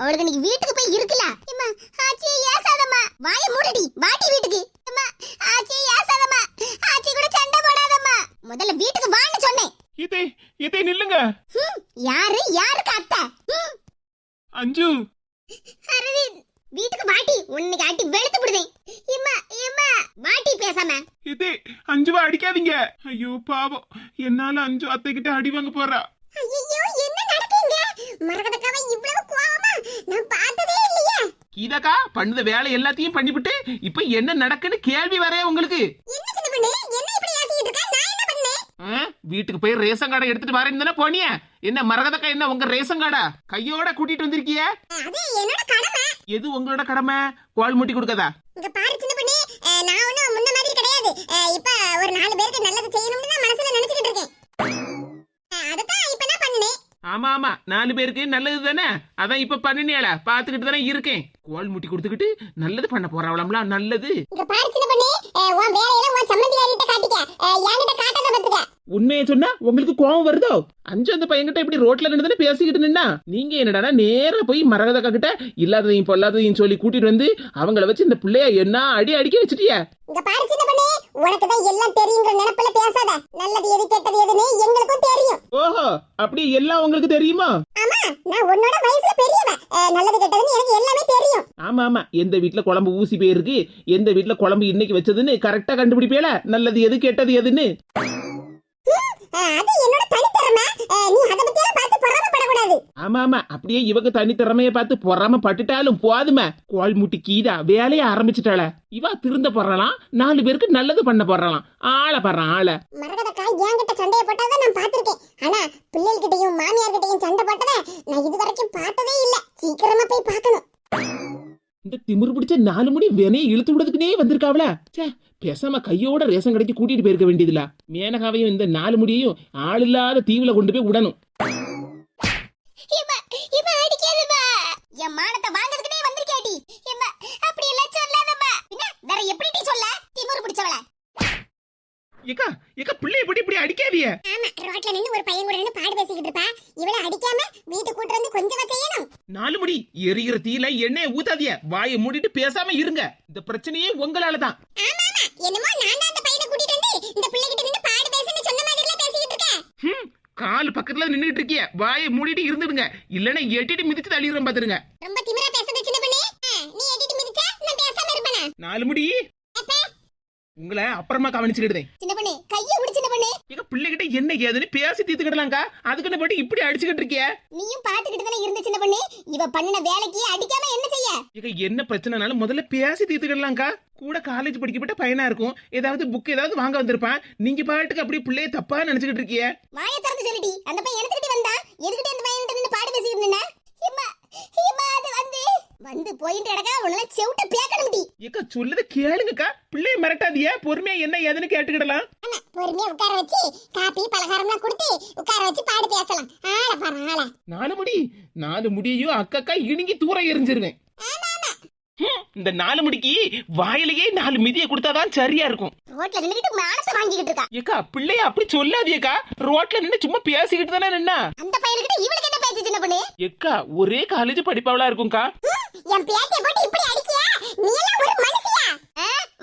அவளுக்கு இன்னைக்கு வீட்டுக்கு போய் இருக்கல. அம்மா ஆச்சி ஏசாதம்மா. வாய மூடுடி. வாடி வீட்டுக்கு. அம்மா ஆச்சி ஏசாதம்மா. ஆச்சி கூட சண்டை போடாதம்மா. முதல்ல வீட்டுக்கு வான்னு சொன்னேன். இதே நில்லுங்க. யாருக்கு அத்தை? அஞ்சு. அரவிந்த் வீட்டுக்கு வாடி. உன்னை காட்டி வெளுத்து விடுதேன். அம்மா வாடி பேசாம. இதே அஞ்சுவா அடிக்காதீங்க. ஐயோ பாவம், என்னால அஞ்சு அத்தை கிட்ட அடி வாங்க போறா. ஐயோ என்ன நடக்குங்க? மரகதக்காவை இவ்வளவு கோவமா நான் பார்த்ததே இல்லையே. கீதாக்கா பண்ணுத வேலை எல்லாத்தையும் பண்ணிவிட்டு இப்ப என்ன நடக்குன்னு கேள்வி வரைய உங்களுக்கு. என்ன சின்ன பண்ணே? என்ன இப்படி ஏசிட்டு இருக்க? நான் என்ன பண்ணேன்? வீட்டுக்கு போய் ரேஷன் கார்டை எடுத்துட்டு வரேன்னு தானே போனிய. என்ன மரகதக்கா என்ன உங்க ரேஷன் கார்டா கையோட கூட்டிட்டு வந்திருக்கிய? அது என்னோட கடமை. எது உங்களோட கடமை? கோல் முட்டி கொடுக்கதா? இங்க பாரு சின்ன பண்ணே, நான் ஒண்ணும் முன்ன மாதிரி கிடையாது. இப்ப ஒரு 4 பேருக்கு நல்லது செய்யணும்னு தான் மனசுல நினைச்சிட்டு இருக்கேன். அததான் இப்ப நான் பண்ணேன். ஆமா 4 பேருக்கு நல்லது தானே, அதான் இப்ப பண்ணினியால பாத்துக்கிட்டு தானே இருக்கேன். கோல் முட்டி கொடுத்துக்கிட்டு நல்லது பண்ண போறவளம்லாம் நல்லது. இங்க பாரு சின்ன பண்ணே, உன் வேலையெல்லாம் உன் சம்மந்தியாரிட்ட காட்டிக்க. என்கிட்ட காட்டாத பாத்துக்க. உண்மையை சொன்னா உங்களுக்கு கோவம் வருதோ? அஞ்சு அந்த பையன்கிட்ட இப்படி ரோட்ல நின்று பேசிக்கிட்டு நின்னா நீங்க என்னடா நேரா போய் மரகதக்கா கிட்ட இல்லாததையும் பொல்லாததையும் சொல்லி கூட்டிட்டு வந்து அவங்கள வச்சு இந்த பிள்ளைய என்ன அடிக்க வச்சுட்டியா? இங்க பாரு சின்ன பண்ணே, உனக்கு தான் எல்லாம் தெரியும்ன்ற நினைப்புல பேசாத. நல்லது எது கெட்டது எதுன்னு எங்களுக்கும் தெரியும். ஓஹோ, அப்படி எல்லாம் உங்களுக்கு தெரியுமா? ஆமா, நான் உன்னோட வயசுல பெரியவ. நல்லது கெட்டதுன்னு எனக்கு எல்லாமே தெரியும். ஆமா எந்த வீட்ல குழம்பு ஊசி போயிருக்கு, எந்த வீட்ல குழம்பு இன்னைக்கு வச்சதுன்னு கரெக்டா கண்டுபிடிப்பேல நல்லது எது கெட்டது எதுன்னு. அது என்னோட தனித்திறமை. நீ அத பத்தி எல்லாம் பார்த்து பொறாமப்படக்கூடாது. ஆமா அப்படியே இவங்க தனித்திறமைய பார்த்து பொறாமப்பட்டுட்டாலும் போதுமே. கோல் முட்டி கீதா வேலைய ஆரம்பிச்சுட்டாள. இவ திருந்த போறலாம், 4 பேருக்கு நல்லது பண்ண போறலாம். ஆளை பாடுறான் ஆளை. மரகதக்கா என்கிட்ட சண்டைய போட்டதை நான் பார்த்திருக்கேன். ஆனா பிள்ளைகிட்டையும் மாமியார்கிட்டையும் சண்டை போட்டதை நான் இது வரைக்கும் பார்த்ததே இல்ல. சீக்கிரமா போய் பார்க்கணும். இந்த திமிரு பிடிச்ச 4 முடி வேணையை இழுத்து விடுறதுக்குனே வந்திருக்காவல. பேசாம கையோட ரேஷன் கடைக்கு கூட்டிட்டு போயிருக்க வேண்டியதுல. மேனகாவையும் இந்த 4 முடியையும் ஆள் இல்லாத தீவுல கொண்டு போய் விடணும். என் மானத்தை வாங்குறதுக்குனே வந்திருக்கேடி. அப்படி எல்லாம் சொல்லாதம்மா. வேற எப்படி சொல்ல? திமிரு பிடிச்சவள. ஏக்கா பிள்ளை இப்படி அடிக்காதீங்க. ஆமா, ரோட்ல நின்னு ஒரு பையன் கூட பாடு பேசிக்கிட்டு இருப்பா. இவள அடிக்காம வீட்டு கூட்டி வந்து கொஞ்சம் செய்யணும். 4 முடி எரிகிற தீயில எண்ணெயை ஊத்தாதீங்க. வாயை மூடிட்டு பேசாம இருங்க. இந்த பிரச்சனையே உங்களாலதான். ஆமா என்னமோ நான் தான் அந்த பையனை கூட்டிட்டு வந்து இந்த பிள்ளைகிட்ட நின்னு பாடு பேசுன்னு சொன்ன மாதிரி எல்லாம் பேசிக்கிட்டு இருக்கேன். கால் பக்கத்துல நின்னுட்டு இருக்கிய, வாயை மூடிட்டு இருந்துடுங்க. இல்லன்னா எட்டிட்டு மிதிச்சு தள்ளிடுறேன் பாத்துருங்க. ரொம்ப திமிரா பேசுறது சின்ன பண்ணே. நீ எட்டிட்டு மிதிச்சா நான் பேசாம இருப்பேனா? 4 முடி உங்களை அப்புறமா கவனிச்சுக்கிட்டேன். சின்ன பண்ணே கைய விடு சின்ன பண்ணே. எங்க பிள்ளைகிட்ட என்ன ஏதுன்னு பேசி தீர்த்துக்கிடலாம்க்கா. அதுக்குன்னு போட்டு இப்படி அடிச்சுக்கிட்டு இருக்கிய. நீயும் பாத்துக்கிட்டு தானே இருந்த சின்ன பண்ணே. இவ பண்ணின வேலைக்கு அடிக்காம என்ன செய்ய? என்ன பிரச்சனைனாலும் முதல்ல பேசி தீர்த்துக்கிடலாம்க்கா. கூட காலேஜ் படிக்கப்பட்ட பையனா இருக்கும், ஏதாவது புக் ஏதாவது வாங்க வந்திருப்பான். நீங்க பாட்டுக்கு அப்படி பிள்ளைய தப்பா நினைச்சுக்கிட்டு இருக்கிய. வாயை திறந்து சொல்லிடி. அந்த பையன் எடுத்துக்கிட்டு வந்தா எதுக்கிட்ட அந்த பையன் நின்னு பாடு பேசிக்கிட்டு நின்னா? அது வந்து போயிட்டு இடக்கா உன்னால செவுட்ட பேக்கணும்டி. ஏக்கா சொல்லுத கேளுங்கக்கா. பிள்ளைய மிரட்டாதியா, பொறுமையா என்ன ஏதுன்னு கேட்டுக்கிடலாம். ஆமா, பொறுமையா உட்கார வச்சு காபி பலகாரம்லாம் கொடுத்து உட்கார வச்சு பாடு பேசலாம். ஆள பாரு ஆள. 4 முடியும் அக்கா இணுங்கி தூரம் எரிஞ்சிருவேன். இந்த 4 முடிக்கு வாயிலேயே 4 மிதியை கொடுத்தாதான் சரியா இருக்கும். ரோட்ல நின்னுட்டு மானத்தை வாங்கிக்கிட்டு இருக்கா. ஏக்கா பிள்ளைய அப்படி சொல்லாதியக்கா. ரோட்ல நின்னு சும்மா பேசிக்கிட்டு தானே நின்னா. அந்த பையன்கிட்ட இவளுக்கு என்ன பேச்சு சின்ன பண்ணு? ஏக்கா ஒரே காலேஜ் படிப்பாவளா இருக்கும்க்கா. என் பேச்சை போட்டு இப்படி அடிக்கியா? நீ எல்லாம் ஒரு மனுஷியா?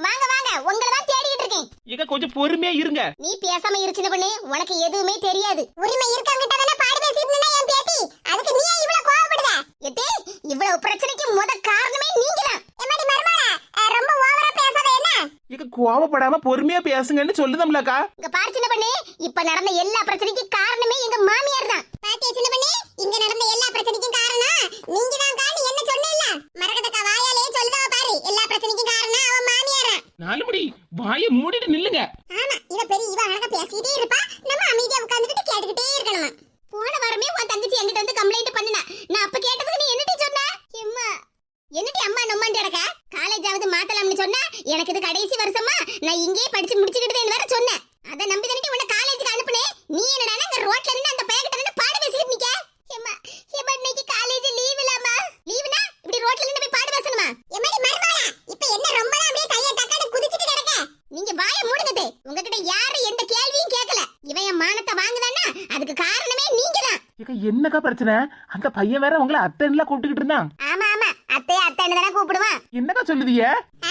வாங்க உங்களை தான் தேடிட்டு இருக்கேன். ஏக்கா கொஞ்சம் பொறுமையா இருங்க. நீ பேசாம இரு சின்ன பண்ணு. உனக்கு எதுவுமே தெரியாது. உரிமை இருக்கவங்கிட்ட தானே பாடு பேசிட்டு நின்னா என் பேத்தி. அதுக்கு நீ இவ்வளவு கோவப்படுத? எதே இவ்வளவு பிரச்சனைக்கு முத காரணமே நீங்கதான். எம்மாடி மர்மலா, ரொம்ப ஓவரா பேசாத என்ன? ஏக்கா கோவப்படாம பொறுமையா பேசுங்கன்னு சொல்லுதம்லக்கா. இங்க பாரு சின்ன பண்ணு, இப்ப நடந்த எல்லா பிரச்சனைக்கும் காரணமே எங்க மாமியார் தான். பாத்தியா சின்ன பண்ணு, இங்க நடந்த எல்லா பிரச்சனைக்கும் காரணம் நீங்க தான். நீ என்ன சொன்னேல்ல, மரகதக்கா வாயாலே சொல்லுதா பாரு. எல்லா பிரச்சனைக்கும் காரணம் அவ மாமியாரா. 4 முடி வாயை மூடிட்டு நில்லுங்க. ஆமா, இவ பெரிய இவ அழகா பேசிட்டே இருப்பா. நம்ம அமைதியா உட்கார்ந்துட்டு கேட்டுக்கிட்டே இருக்கணுமா. போன வாரமே உன் தங்கச்சி என்கிட்ட வந்து கம்ப்ளைண்ட் பண்ணுனா. நான் அப்ப கேட்டதுக்கு நீ என்னடி சொன்ன? அம்மா என்னடி அம்மா நம்மாண்ட இடக்க காலேஜ் ஆவது மாத்தலாம்னு சொன்னா. எனக்கு இது கடைசி வருஷமா, நான் இங்கேயே படிச்சு முடிச்சுக்கிட்டேன்னு வேற சொன்னேன். அத நம்பி தானே உன்னை காலேஜுக்கு அனுப்புனே. நீ என்னடா அங்க ரோட்ல நின்னு அந்த பையன்கிட்ட நின்னு பாடு பேசிட்டு நிக்க? அம்மா இன்னைக்கு காலேஜ் லீவ் இல்லமா? லீவுனா இப்படி ரோட்ல நின்னு போய் பாடு பேசணுமா? எம்மாடி மர்மலா, இப்போ என்ன ரொம்ப அப்படியே கைய தக்காட குதிச்சிட்டு கிடக்க? நீங்க வாயை மூடுங்கதே. உங்ககிட்ட யாரு எந்த கேள்வியும் கேட்கல. இவன் என் மானத்தை வாங்குதான்னா அதுக்கு காரணமே நீங்க தான். என்னக்கா பிரச்சனை? அந்த பையன் வேற உங்களை அத்தைன்னுலாம் கூப்பிட்டுக்கிட்டு இருந்தான். ஆமா ஆமா, அத்தை அத்தைன்னு தானே கூப்பிடுவான். என்னக்கா சொல்லுதிய?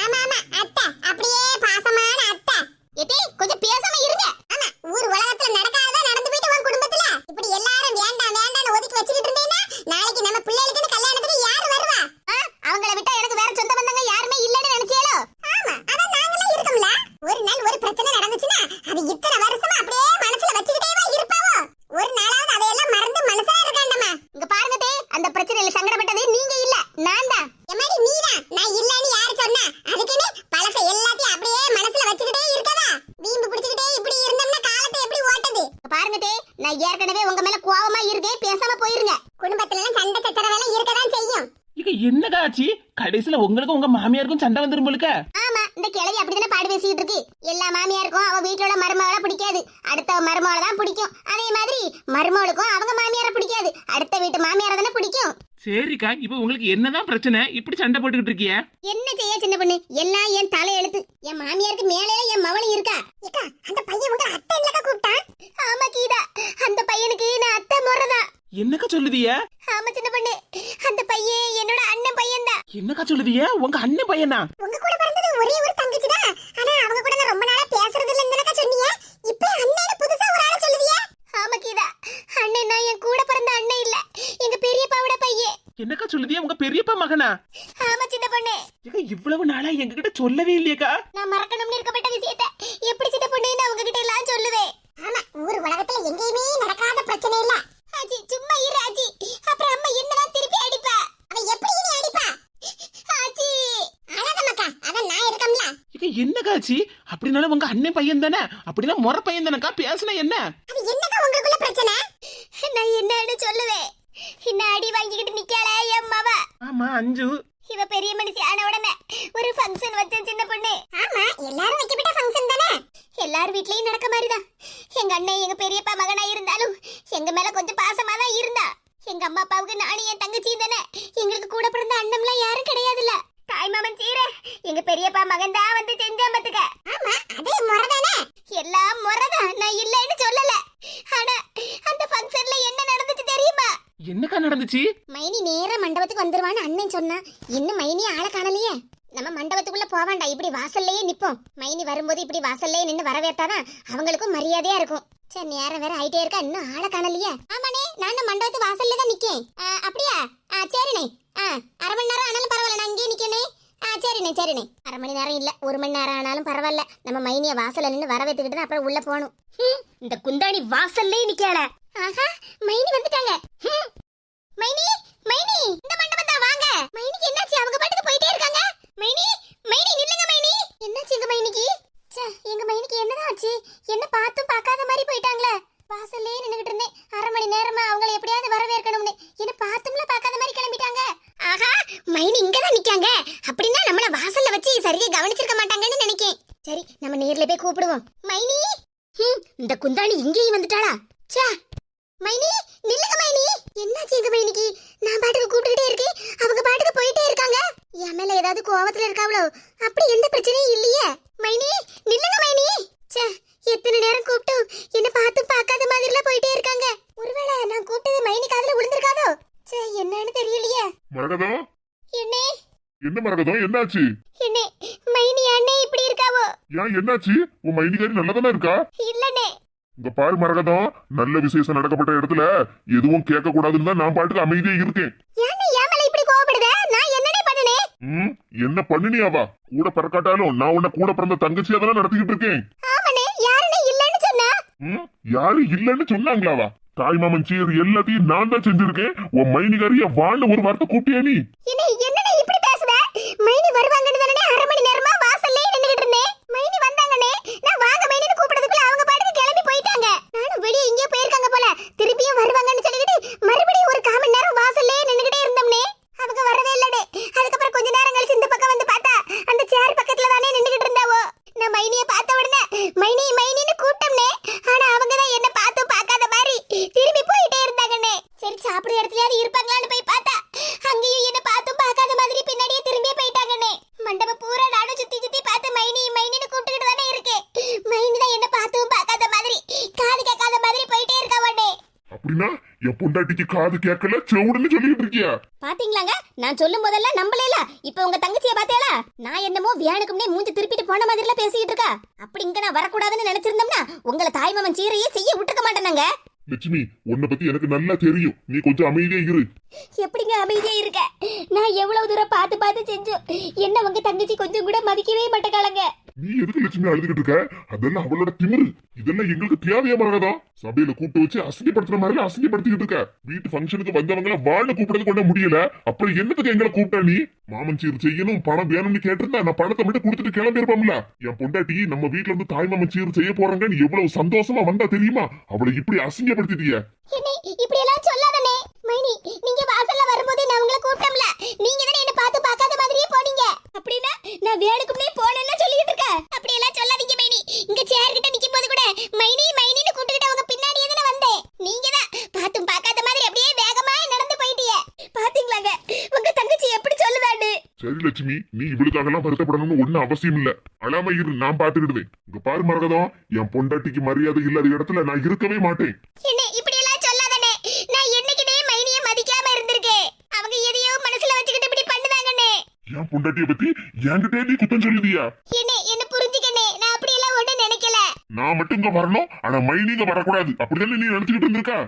ஆமா ஆமா, அத்தை, அப்படியே பாசமான அத்தை. ஏடி கொஞ்சம் பேசாம இருங்க. ஆமா, ஊர் உலகத்துல நடக்காத நடந்து போயிட்டு உன் குடும்பத்துல இப்படி எல்லாரும் வேண்டாம் வேண்டாம்னு ஒதுக்கி வச்சிட்டு இருந்தீங்கன்னா நாளைக்கு நம்ம பிள்ளைகளுக்கு கல்யாணத்துக்கு யாரு வருவா? அவங்கள விட்டா எனக்கு வேற சொந்த பந்தங்க யாருமே இல்லன்னு நினைச்சியலோ? ஆமா, அதான் நாங்களே இருக்கோம்ல. ஒரு நாள் ஒரு பிரச்சனை நடந்துச்சுன்னா அது இத்தனை வருஷமா அப்படியே மனசுல வச்சுக்கிட்டேவா இருப்பாவோ? ஒரு நாளாவது அதையெல்லாம் மறந்து மனசா இருக்காண்டமா. இங்க பாருங்க தே, அந்த பிரச்சனையில சங்கடப்பட்டதே நீங்க இல்ல, நான் தான். எம்மாடி நீதான். நான் இல்லன்னு யாரு சொன்னா? அதுக்குன்னு பழச எல்லாத்தையும் அப்படியே மனசுல வச்சுக்கிட்டே இருக்கதா? வீம்பு பிடிச்சிக்கிட்டே இப்படி இருந்தோம்னா காலத்தை எப்படி ஓட்டது? பாருங்க தே, நான் ஏற்கனவே உங்க மேல கோவமா இருக்கேன், பேசாம போயிருங்க. குடும்பத்துல எல்லாம் சண்டை சச்சரவெல்லாம் இருக்கதான் செய்யும். இங்க என்னக்கா ஆச்சு? கடைசியில உங்களுக்கு உங்க மாமியாருக்கும் சண்டை வந்துரும் போலுக்க. ஆமா, இந்த கிழவி அப்படிதானே பாடு பேசிட்டு இருக்கு. எல்லா மாமியாருக்கும் அவ வீட்டுல உள்ள மருமகளை பிடிக்காது, அடுத்த மருமகளை தான் பிடிக்கும். அதே மாதிரி மருமகளுக்கும் அவங்க மாமியார பிடிக்காது, அடுத்த வீட்டு மாமியார தானே பிடிக்கும். சரிக்கா, இப்ப உங்களுக்கு என்னதான் பிரச்சனை? இப்படி சண்டை போட்டுக்கிட்டு இருக்கிய? என்ன செய்ய சின்ன பொண்ணு, எல்லாம் என் தலை எழுத்து. என் மாமியாருக்கு மேலே என் மவளும் இருக்கா. ஏக்கா, அந்த பையன் உங்க அத்தை இல்லக்கா கூப்பிட்டான். ஆமா கீதா, அந்த பையனுக்கு நான் அத்தை முறைதான். என்னக்கா சொல்லுதிய? ஆமா சின்ன பொண்ணு, அந்த பையன் என்னோட அண்ணன் பையன் தான். என்னக்கா சொல்லுதிய? உங்க அண்ணன் பையனா? உங்க கூட பிறந்தது ஒரே ஒரு தங்கச்சி தான். ஆனா அவங்க கூட நான் ரொம்ப நாளா பேசுறது இல்லன்னு சொன்னீங்க. இப்போ அண்ணன் புதுசா ஒரு ஆள சொல்லுதிய? ஆமா கீதா, அண்ணன் நான் என் கூட பிறந்த அண்ணன் இல்ல, எங்க பெரியப்பாவோட பையன். என்னக்கா சொல்லுதிய? உங்க பெரியப்பா மகனா? ஆமா சின்ன பொண்ணு. இவ்வளவு நாளா எங்ககிட்ட சொல்லவே இல்லையக்கா. நான் மறக்கணும்னு இருக்கப்பட்ட விஷயத்தை எப்படி சின்ன பொண்ணு நான் உங்ககிட்ட எல்லாம் சொல்லுவேன். ஆமா, ஊர் உலகத்துல எங்கேயுமே நடக்காத பிரச்சனை இல்ல. ஆச்சி சும்மா இரு ஆச்சி, அப்புறம் அம்மா என்னதான் திருப்பி அடிப்பா. அவ எப்படி நீ அடிப்பா? ஆச்சி அழாத மக்கா, அதான் நான் இருக்கம்ல. இங்க என்னக்கா ஆச்சு? அப்படினாலும் உங்க அண்ணன் பையன் தானே, அப்படின்னா முறை பையன் தானக்கா. பேசுனா என்ன? அது என்னக்கா உங்களுக்குள்ள பிரச்சனை? நான் என்னன்னு சொல்லுவேன். என்ன அடி வாங்கிக்கிட்டு நிக்கல என் மவ. ஆமா அஞ்சு, இவ பெரிய மனுஷி ஆன உடனே ஒரு ஃபங்க்ஷன் வச்சேன் சின்ன பொண்ணு. ஆமா, எல்லாரும் வைக்கப்பட்ட ஃபங்க்ஷன் தானே. எல்லார் வீட்லயும் நடக்க மாதிரிதான். எங்க அண்ணன் எங்க பெரியப்பா மகனா இருந்தாலும் எங்க மேல கொஞ்சம் பாசமா தான் இருந்தா. எங்க அம்மா அப்பாவுக்கு நானும் என் தங்கச்சியும் தானே. எங்களுக்கு கூட பிறந்த அண்ணம்லாம் யாரும் கிடையாதுல்ல. தாய் மாமன் சீர எங்க பெரியப்பா மகன் தான் வந்து செஞ்சான் பாத்துக்க. ஆமா, அதே முறைதானே. எல்லாம் முறைதான், நான் இல்லன்னு சொல்லல. ஆனா அந்த ஃபங்க்ஷன்ல என்ன நடந்துச்சு தெரியுமா? என்னக்கா நடந்துச்சு? மைனி நேரா மண்டபத்துக்கு வந்துருவான்னு அண்ணன் சொன்னா. இன்னும் மைனி ஆளை காணலையே. நம்ம மண்டபத்துக்குள்ள போவாண்டா, இப்படி வாசல்லையே நிப்போம். மைனி வரும்போது இப்படி வாசல்லையே நின்னு வரவேற்றாதான் அவங்களுக்கும் மரியாதையா இருக்கும். சரி, நேரம் வேற ஆயிட்டே இருக்கா, இன்னும் ஆளை காணலையே. ஆமாண்ணே, நானும் மண்டபத்து வாசல்ல தான் நிக்கேன். அப்படியா? சரிண்ணே. அரை மணி நேரம் ஆனாலும் பரவாயில்ல, நான் இங்கே நிக்கனே. சரிண்ணே சரிண்ணே. அரை மணி நேரம் இல்ல, ஒரு மணி நேரம் ஆனாலும் பரவாயில்ல. நம்ம மைனிய வாசல்ல நின்னு வரவேற்றுக்கிட்டு தான் அப்புறம் உள்ள போகணும். இந்த குந்தாணி வாசல்லே நிக்கல. ஆஹா, மைனி வந்துட்டாங்க. மைனி மைனி, இந்த மண்டபம் தான், வாங்க. மைனிக்கு என்னாச்சு? அவங்க பாட்டுக்கு போயிட்டே இருக்காங்க. மைனி மைனி நில்லுங்க மைனி. என்னாச்சு எங்க மைனிக்கு? எங்க மைனிக்கு என்னதான் ஆச்சு? என்ன பார்த்தும் பார்க்காத மாதிரி போயிட்டாங்களே. வாசல்லே நின்னுகிட்டு இருந்தேன் அரை மணி நேரமா, அவங்கள எப்படியாவது வரவேற்கணும்னு. என்ன பார்த்தும்ல பார்க்காத மாதிரி கிளம்பிட்டாங்க. ஆஹா, மைனி இங்கதான் நிக்காங்க. அப்படின்னா நம்மள வாசல்ல வச்சு சரியா கவனிச்சிருக்க மாட்டாங்கன்னு நினைக்கேன். சரி, நம்ம நேர்ல போய் கூப்பிடுவோம். மைனி, இந்த குந்தாணி இங்கேயும் வந்துட்டாளா? மைனி நில்லுங்க மைனி. என்னாச்சு எங்க மைனிக்கு? நான் பாட்டுக்கு கூப்பிட்டுட்டே இருக்கேன், அவங்க பாட்டுக்கு போயிட்டே இருக்காங்க. என் மேல ஏதாவது கோவத்துல இருக்காவளோ? அப்படி எந்த பிரச்சனையும் இல்லையே. மைனி நில்லுங்க மைனி. எத்தனை நேரம் கூப்பிட்டு என்ன பார்த்து பார்க்காத மாதிரிலாம் போயிட்டே இருக்காங்க. ஒருவேளை நான் கூப்பிட்டது மைனி காதுல விழுந்திருக்காதோ? என்னன்னு தெரியலையே. மரகதம், என்னே? என்ன மரகதம், என்னாச்சு? என்னே, மைனி அண்ணே இப்படி இருக்காவோ? ஏன் என்னாச்சு? உன் மைனிகாரி நல்லதானே இருக்கா? இல்லனே. இங்க பாரு மரகதம், நல்ல விசேஷம் நடக்கப்பட்ட இடத்துல எதுவும் கேட்க கூடாதுன்னு தான் நான் பாட்டுக்கு அமைதியா இருக்கேன். ஏன் ஏன் மேல இப்படி கோவப்படுத? நான் என்னனே பண்ணனே? என்ன பண்ணினியாவா? கூட பிறக்காட்டாலும் நான் உன்னை கூட பிறந்த தங்கச்சியா தானே நடத்திக்கிட்டு இருக்கேன். ஆமாண்ணே, யாருனே இல்லன்னு சொன்னா? யாரு இல்லன்னு சொன்னாங்களாவா? தாய் மாமன் சீர் எல்லாத்தையும் நான் தான் செஞ்சிருக்கேன். உன் மைனிகாரிய வான்னு ஒரு வார்த்தை கூப்பிட்டியா நீ? என்னனே இப்படி பேசுத? மைனி வருவாங்கன்னு தானே அரை மணி நேரமா வாசல்லே நின்னுகிட்டு இருந்தேன். மைனி வந்தாங்கனே, நான் வாங்க மைனின்னு கூப்பிடுறதுக்குள்ள அவங்க பாட்டுக்கு கிளம்பி போயிட்டாங்க. நானும் வெளிய எங்கேயோ போயிருக்காங்க போல, திருப்பியும் வருவாங்கன்னு சொல்லிட்டு மறுபடியும் ஒரு 1/4 மணி நேரம் வாசல்லே நின்னுகிட்டே இருந்தோம்னே. அவங்க வரவே இல்லடே. அதுக்கப்புறம் கொஞ்ச நேரம் கழிச்சு இந்த பக்கம் வந்து பார்த்தா அந்த சேர் பக்கத்துல தானே நின்னுகிட்டு இருந்தாவோ. நான் மைனியை பார்த்த உடனே மைனி மைனின்னு கூப்பிட்டோம்னே. ஆனா அவங்க தான் என்ன பார்த்தும் பார்க்காத மாதிரி திரும்பி போயிட்டே இருந்தாங்கண்ணே. சரி, சாப்பிடுற இடத்துலயாவது இருப்பாங்களான்னு போய் பார்த்தா அங்கேயும் என்ன பார்த்தும் பார்க்காத மாதிரி பின்னாடியே திரும்பி போயிட்டாங்கண்ணே. மண்டபம் பூரா நானும் சுத்தி சுத்தி பார்த்து மைனி மைனின்னு கூப்பிட்டுக்கிட்டு தானே இருக்கேன். மைனி தான் என்ன பார்த்தும் பார்க்காத மாதிரி காது கேட்காத மாதிரி போயிட்டே இருக்காவண்ணே. அப்படின்னா என் பொண்டாட்டிக்கு காது கேட்கல செவுடுன்னு சொல்லிட்டு இருக்கியா? பாத்தீங்களாங்க, நான் சொல்லும் போதெல்லாம் நம்பலைல. இப்ப உங்க தங்கச்சிய பாத்தீங்களா? நான் என்னமோ வியானுக்கும்னே மூஞ்சி திருப்பிட்டு போன மாதிரில பேசிட்டு இருக்கா. அப்படி இங்க நான் வரக்கூடாதுன்னு நினைச்சிருந்தோம்னா உங்களை தாய்மாமன் சீரையே செய்ய விட்டுக்க மாட்டேனாங்க. லட்சுமி, உன்னை பத்தி எனக்கு நல்லா தெரியும். நீ கொஞ்சம் அமைதியா இரு. எப்படிங்க அமைதியா இருக்க? நான் எவ்வளவு தூரம் பார்த்து பார்த்து செஞ்சோம். என்ன உங்க தங்கச்சி கொஞ்சம் கூட மதிக்கவே மாட்டேங்காலங்க. நீ எதுக்கு லட்சுமி அழுதுகிட்டு இருக்க? அதெல்லாம் அவளோட திமிரு. இதெல்லாம் எங்களுக்கு தேவையா மரகதம்? சபையில கூப்பிட்டு வச்சு அசிங்கப்படுத்துற மாதிரி அசிங்கப்படுத்திக்கிட்டு இருக்க. வீட்டு ஃபங்க்ஷனுக்கு வந்தவங்கள வாழ கூப்பிடுறது கொண்ட முடியல. அப்புறம் என்னத்துக்கு எங்களை கூப்பிட்டா நீ? மாமன் சீர் செய்யணும், பணம் வேணும்னு கேட்டிருந்தா நான் பணத்தை மட்டும் கொடுத்துட்டு கிளம்பி இருப்போம்ல. என் பொண்டாட்டி நம்ம வீட்டுல இருந்து தாய் மாமன் சீர் செய்ய போறாங்கன்னு எவ்வளவு சந்தோஷமா வந்தா தெரியுமா? அவளை இப்படி அசிங்கப்படுத்திட்டிய. இப்படி எல்லாம் சொல்லாதனே. மைனி, நீங்க வாசல்ல வரும்போது நான் உங்களை கூப்பிட்டோம்ல. நீங்க தானே என்ன பார்த்து பார்க்காத மாதிரியே போனீங்க. அப்படினா நான் வேணுக்கும்னே போனேன்னு சொல்லிட்டு இருக்க. அப்படி எல்லாம் சொல்லாதீங்க மைனி. இங்க சேர் கிட்ட நிக்கும் போது கூட மைனி மைனின்னு கூப்பிட்டுட்டு அவங்க பின்னாடியே தான வந்தேன். நீங்க தான் பார்த்தும் பார்க்காத மாதிரி அப்படியே வேகமா நடந்து போயிட்டீங்க. பாத்தீங்களாங்க உங்க தங்கச்சி எப்படி சொல்லுதான்னு. சரி லட்சுமி, நீ இவளுக்காக எல்லாம் வருத்தப்படணும்னு ஒன்னும் அவசியம் இல்ல. அழாம இரு, நான் பாத்துக்கிடுவேன். இங்க பாரு மரகதம், என் பொண்டாட்டிக்கு மரியாதை இல்லாத இடத்துல நான் இருக்கவே மாட்டேன். என்ன இப்படி எல்லாம் சொல்லாதனே. நான் என்னைக்குனே மைனிய மதிக்காம இருந்திருக்கேன். அவங்க எதையோ மனசுல வச்சுக்கிட்டு இப்படி பண்ணுதாங்கனே. என் பொண்டாட்டிய பத்தி என்கிட்டே நீ குத்தம் சொல்லுதியா? என்ன புரிஞ்சுக்கனே. நான் அப்படி எல்லாம் ஒண்ணும் நினைக்கல. நான் மட்டும் இங்க வரணும், ஆனா மைனிங்க வரக்கூடாது. அப்படிதானே நீ நினைச்சுக்கிட்டு இருந்திருக்கா?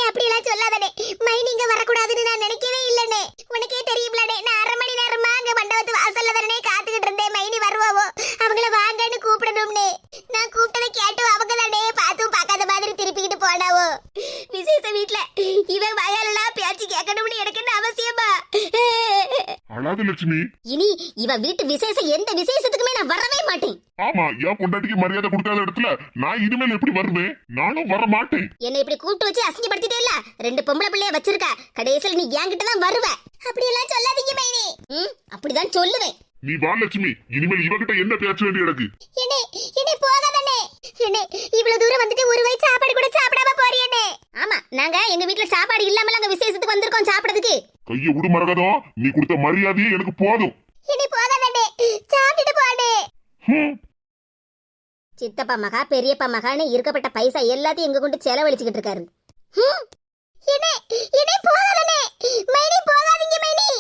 அப்படி எல்லாம் சொல்லாதனே. மைனிங்க வரக்கூடாதுன்னு நான் நினைக்கவே இல்லனே. உனக்கே தெரியும்லனே, நான் 1/2 மணி நேரமா அங்க மண்டபத்து வாசல்ல தானே காத்துக்கிட்டு இருந்தேன். மைனி வருவாவோ அவங்கள வாங்கன்னு கூப்பிடணும்னே. நான் கூப்பிட்டதை கேட்டு அவங்க தானே பார்த்தும் பார்க்காத மாதிரி திருப்பிக்கிட்டு போனாவோ. விசேஷ வீட்ல இவன் வயலெல்லாம் பேச்சு கேட்கணும்னு எனக்கு என்ன அவசியமா? அழாத லட்சுமி. இனி இவ வீட்டு விசேஷம் எந்த விசேஷத்துக்குமே நான் வரவே மாட்டேன். ஆமா, என் பொண்டாட்டிக்கு மரியாதை கொடுக்காத இடத்துல நான் இனிமேல் எப்படி வருவேன்? நானும் வர மாட்டேன். என்னை இப்படி கூப்பிட்டு வச்சு அசிங்கப்படுத்திட்டே இல்ல. 2 பொம்பளை பிள்ளைய வச்சிருக்க. கடைசியில் நீ என்கிட்ட தான் வருவ. அப்படி எல்லாம் சொல்லாதீங்க மைனி. அப்படிதான் சொல்லுவேன். நீ வா லட்சுமி, இனிமேல் இவகிட்ட என்ன பேச வேண்டிய எனக்கு? என்னை போகாதனே. இவ்வளவு தூரம் வந்துட்டு ஒரு வயசு சாப்பாடு கூட சாப்பிடாம போறியனே. ஆமா, நாங்க எங்க வீட்ல சாப்பாடு இல்லாம அங்க விசேஷத்துக்கு வந்திருக்கோம் சாப்பிடுறதுக்கு. கைய விடு மரகதம், நீ கொடுத்த மரியாதையே எனக்கு போதும். என்னை போகாதனே, சாப்பிட்டுட்டு போடே. சித்தப்பா மகா பெரியப்பா மகான்னு இருக்கப்பட்ட பைசா எல்லாத்தையும் எங்க கொண்டு செலவழிச்சுக்கிட்டு இருக்காரு. என்னை போகாதனே. மைனி போகாதீங்க மைனி.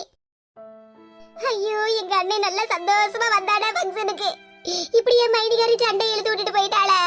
ஐயோ, எங்க அண்ணன் நல்ல சந்தோஷமா வந்தானே ஃபங்க்ஷனுக்கு. இப்படியே மைனிகாரி சண்டை இழுத்து விட்டுட்டு போயிட்டாளே.